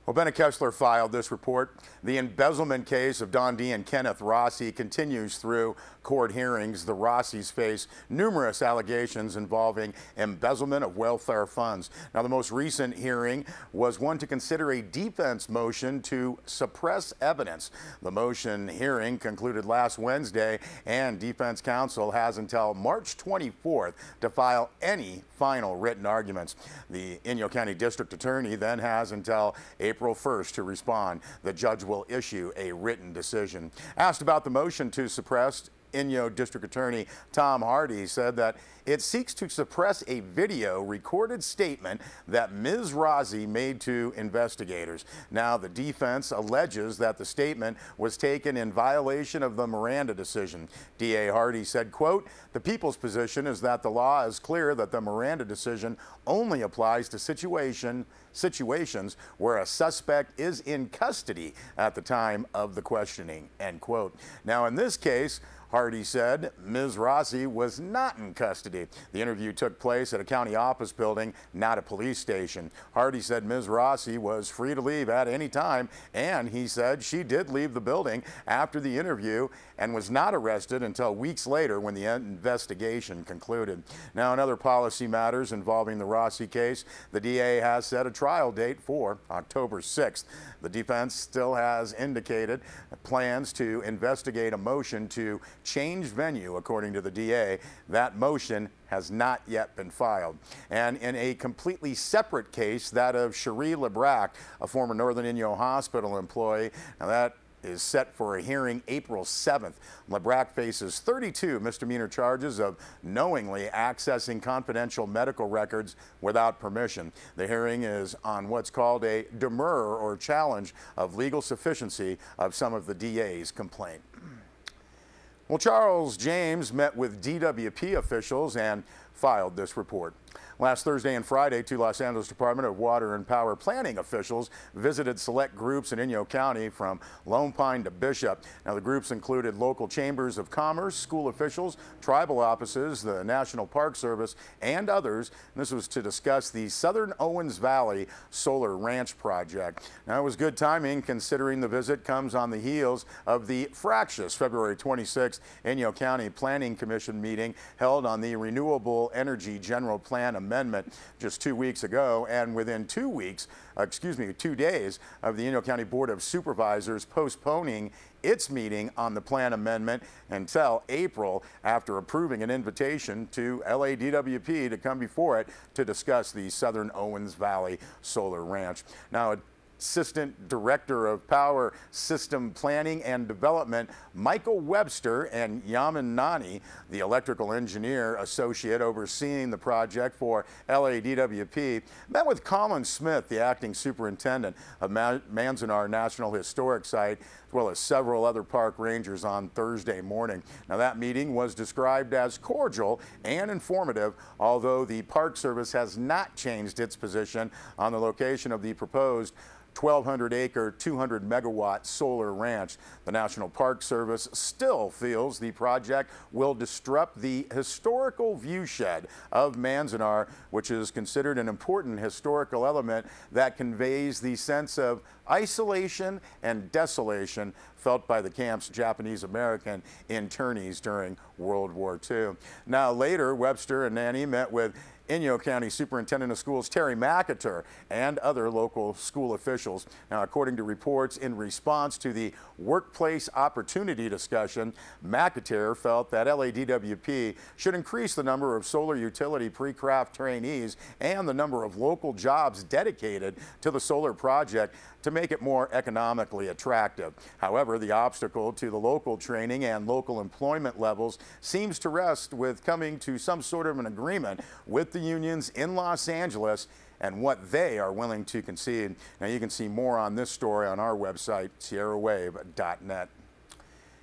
Well, Bennett Kessler filed this report. The embezzlement case of Don D and Kenneth Rossi continues through court hearings. The Rossis face numerous allegations involving embezzlement of welfare funds. Now, the most recent hearing was one to consider a defense motion to suppress evidence. The motion hearing concluded last Wednesday, and defense counsel has until March 24th to file any final written arguments. The Inyo County District Attorney then has until April 1st to respond. The judge will issue a written decision. Asked about the motion to suppress, Inyo District Attorney Tom Hardy said that it seeks to suppress a video recorded statement that Ms. Rossi made to investigators. Now, the defense alleges that the statement was taken in violation of the Miranda decision. DA Hardy said, quote, "The people's position is that the law is clear that the Miranda decision only applies to situations where a suspect is in custody at the time of the questioning," end quote. Now, in this case, Hardy said Ms. Rossi was not in custody. The interview took place at a county office building, not a police station. Hardy said Ms. Rossi was free to leave at any time, and he said she did leave the building after the interview and was not arrested until weeks later when the investigation concluded. Now, in other policy matters involving the Rossi case, the DA has set a trial date for October 6th. The defense still has indicated plans to investigate a motion to change venue, according to the DA. That motion has not yet been filed. And in a completely separate case, that of Cherie Lebrac, a former Northern Inyo Hospital employee, now that is set for a hearing April 7th. Lebrac faces 32 misdemeanor charges of knowingly accessing confidential medical records without permission. The hearing is on what's called a demurrer, or challenge of legal sufficiency of some of the DA's complaint. Well, Charles James met with DWP officials and filed this report. Last Thursday and Friday, two Los Angeles Department of Water and Power planning officials visited select groups in Inyo County from Lone Pine to Bishop. Now, the groups included local chambers of commerce, school officials, tribal offices, the National Park Service, and others. And this was to discuss the Southern Owens Valley Solar Ranch project. Now, it was good timing considering the visit comes on the heels of the fractious February 26th Inyo County Planning Commission meeting held on the Renewable Energy General Plan Amendment just 2 weeks ago, and within 2 days of the Inyo County Board of Supervisors postponing its meeting on the plan amendment until April after approving an invitation to LADWP to come before it to discuss the Southern Owens Valley Solar Ranch. Now, Assistant Director of Power System Planning and Development Michael Webster and Yaman Nani, the electrical engineer associate overseeing the project for LADWP, met with Colin Smith, the acting superintendent of Manzanar National Historic Site, as well as several other park rangers on Thursday morning. Now, that meeting was described as cordial and informative, although the Park Service has not changed its position on the location of the proposed 1,200-acre, 200-megawatt solar ranch. The National Park Service still feels the project will disrupt the historical viewshed of Manzanar, which is considered an important historical element that conveys the sense of isolation and desolation felt by the camp's Japanese-American internees during World War II. Now, later, Webster and Nani met with Inyo County Superintendent of Schools Terry McAteer and other local school officials. Now, according to reports in response to the workplace opportunity discussion, McAteer felt that LADWP should increase the number of solar utility pre-craft trainees and the number of local jobs dedicated to the solar project to make it more economically attractive. However, the obstacle to the local training and local employment levels seems to rest with coming to some sort of an agreement with the unions in Los Angeles and what they are willing to concede. Now, you can see more on this story on our website, sierrawave.net.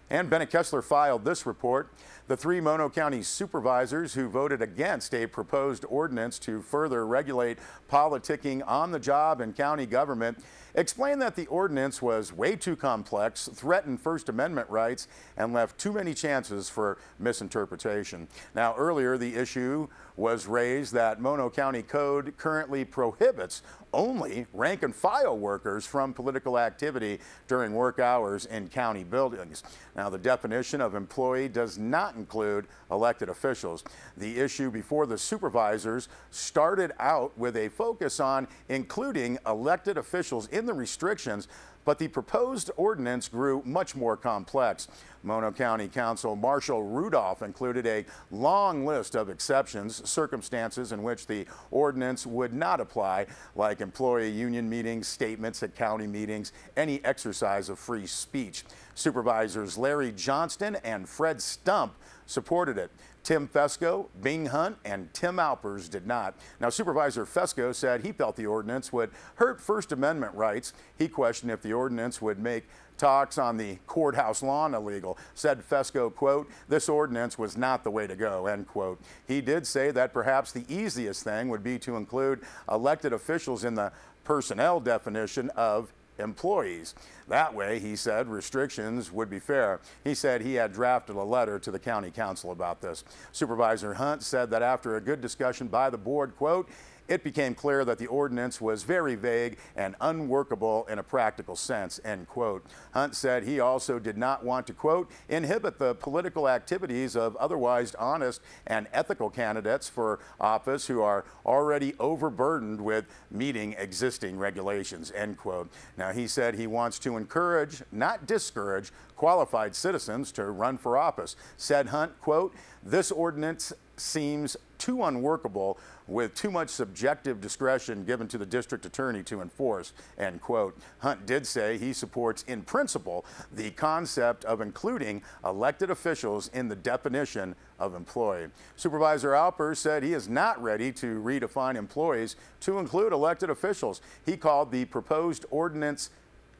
And Bennett Kessler filed this report. The three Mono County supervisors who voted against a proposed ordinance to further regulate politicking on the job and county government explained that the ordinance was way too complex, threatened First Amendment rights, and left too many chances for misinterpretation. Now, earlier the issue was raised that Mono County Code currently prohibits only rank and file workers from political activity during work hours in county buildings. Now, the definition of employee does not include elected officials. The issue before the supervisors started out with a focus on including elected officials in the restrictions, but the proposed ordinance grew much more complex. Mono County Council Marshall Rudolph included a long list of exceptions, circumstances in which the ordinance would not apply, like employee union meetings, statements at county meetings, any exercise of free speech. Supervisors Larry Johnston and Fred Stump supported it. Tim Fesco, Bing Hunt, and Tim Alpers did not. Now, Supervisor Fesco said he felt the ordinance would hurt First Amendment rights. He questioned if the ordinance would make talks on the courthouse lawn illegal. Said Fesco, quote, "This ordinance was not the way to go," end quote. He did say that perhaps the easiest thing would be to include elected officials in the personnel definition of employees. That way, he said, restrictions would be fair. He said he had drafted a letter to the county council about this. Supervisor Hunt said that after a good discussion by the board, quote, "It became clear that the ordinance was very vague and unworkable in a practical sense," end quote. Hunt said he also did not want to, quote, "inhibit the political activities of otherwise honest and ethical candidates for office who are already overburdened with meeting existing regulations," end quote. Now, he said he wants to encourage, not discourage, qualified citizens to run for office. Said Hunt, quote, "This ordinance seems too unworkable with too much subjective discretion given to the district attorney to enforce," end quote. Hunt did say he supports in principle the concept of including elected officials in the definition of employee. Supervisor Alpers said he is not ready to redefine employees to include elected officials. He called the proposed ordinance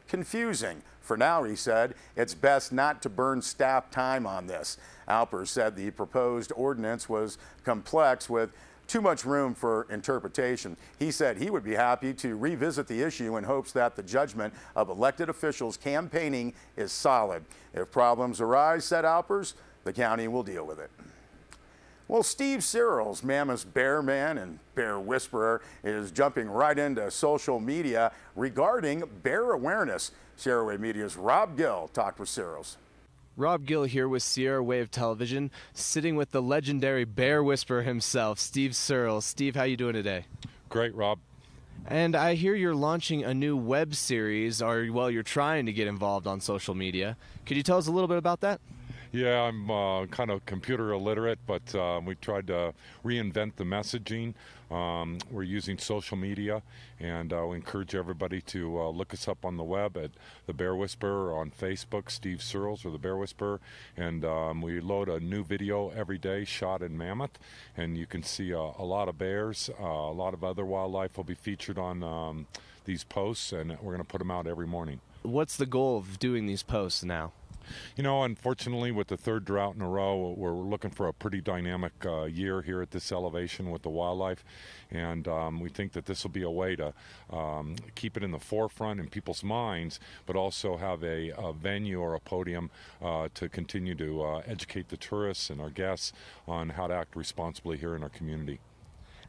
confusing. For now, he said, it's best not to burn staff time on this. Alpers said the proposed ordinance was complex with too much room for interpretation. He said he would be happy to revisit the issue in hopes that the judgment of elected officials campaigning is solid. If problems arise, said Alpers, the county will deal with it. Well, Steve Searles, Mammoth's bear man and bear whisperer, is jumping right into social media regarding bear awareness. Sierra Wave Media's Rob Gill talked with Searles. Rob Gill here with Sierra Wave Television, sitting with the legendary bear whisperer himself, Steve Searles. Steve, how you doing today? Great, Rob. And I hear you're launching a new web series, or, well, you're trying to get involved on social media. Could you tell us a little bit about that? Yeah, I'm kind of computer illiterate, but we tried to reinvent the messaging. We're using social media, and we encourage everybody to look us up on the web at The Bear Whisperer, or on Facebook, Steve Searles or The Bear Whisperer, and we load a new video every day shot in Mammoth, and you can see a lot of bears. A lot of other wildlife will be featured on these posts, and we're going to put them out every morning. What's the goal of doing these posts now? You know, unfortunately, with the third drought in a row, we're looking for a pretty dynamic year here at this elevation with the wildlife, and we think that this will be a way to keep it in the forefront in people's minds, but also have a venue or a podium to continue to educate the tourists and our guests on how to act responsibly here in our community.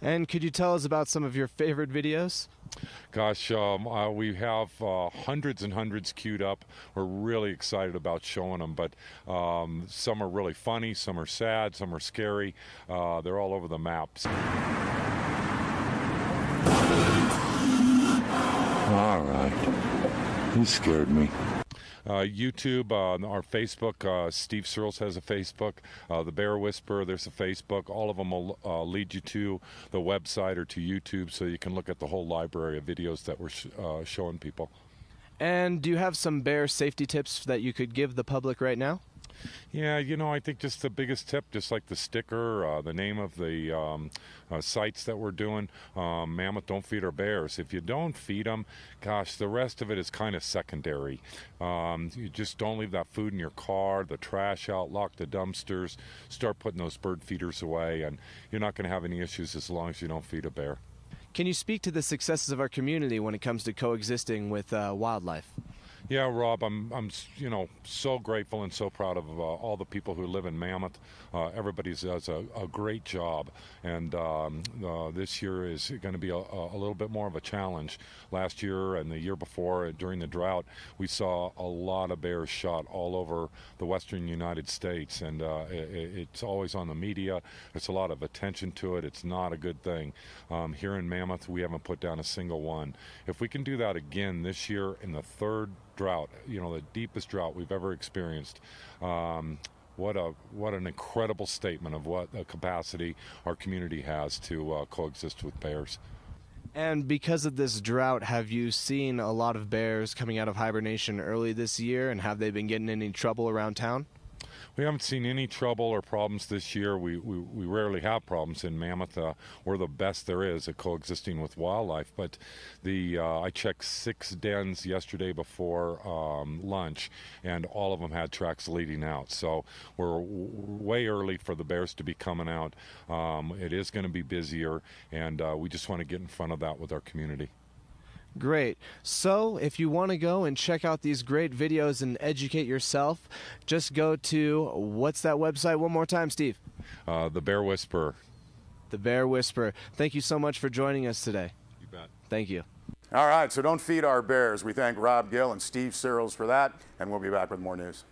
And could you tell us about some of your favorite videos? Gosh, we have hundreds and hundreds queued up. We're really excited about showing them, but some are really funny, some are sad, some are scary. They're all over the maps. All right. You scared me. YouTube, our Facebook, Steve Searles has a Facebook, The Bear Whisperer, there's a Facebook. All of them will lead you to the website or to YouTube, so you can look at the whole library of videos that we're showing people. And do you have some bear safety tips that you could give the public right now? Yeah, you know, I think just the biggest tip, just like the sticker, the name of the sites that we're doing, Mammoth Don't Feed Our Bears. If you don't feed them, gosh, the rest of it is kind of secondary. You just don't leave that food in your car, the trash out, lock the dumpsters, start putting those bird feeders away, and you're not going to have any issues as long as you don't feed a bear. Can you speak to the successes of our community when it comes to coexisting with wildlife? Yeah, Rob, I'm you know, so grateful and so proud of all the people who live in Mammoth. Everybody does a great job, and this year is going to be a little bit more of a challenge. Last year and the year before, during the drought, we saw a lot of bears shot all over the western United States, and it's always on the media. There's a lot of attention to it. It's not a good thing. Here in Mammoth, we haven't put down a single one. If we can do that again this year in the third drought, you know, the deepest drought we've ever experienced. What an incredible statement of what a capacity our community has to coexist with bears. And because of this drought, have you seen a lot of bears coming out of hibernation early this year, and have they been getting any trouble around town? We haven't seen any trouble or problems this year. We rarely have problems in Mammoth. We're the best there is at coexisting with wildlife. But I checked 6 dens yesterday before lunch, and all of them had tracks leading out. So we're way early for the bears to be coming out. It is going to be busier, and we just want to get in front of that with our community. Great. So if you want to go and check out these great videos and educate yourself, just go to, what's that website one more time, Steve? The Bear Whisperer. The Bear Whisperer. Thank you so much for joining us today. You bet. Thank you. All right, so don't feed our bears. We thank Rob Gill and Steve Searles for that, and we'll be back with more news.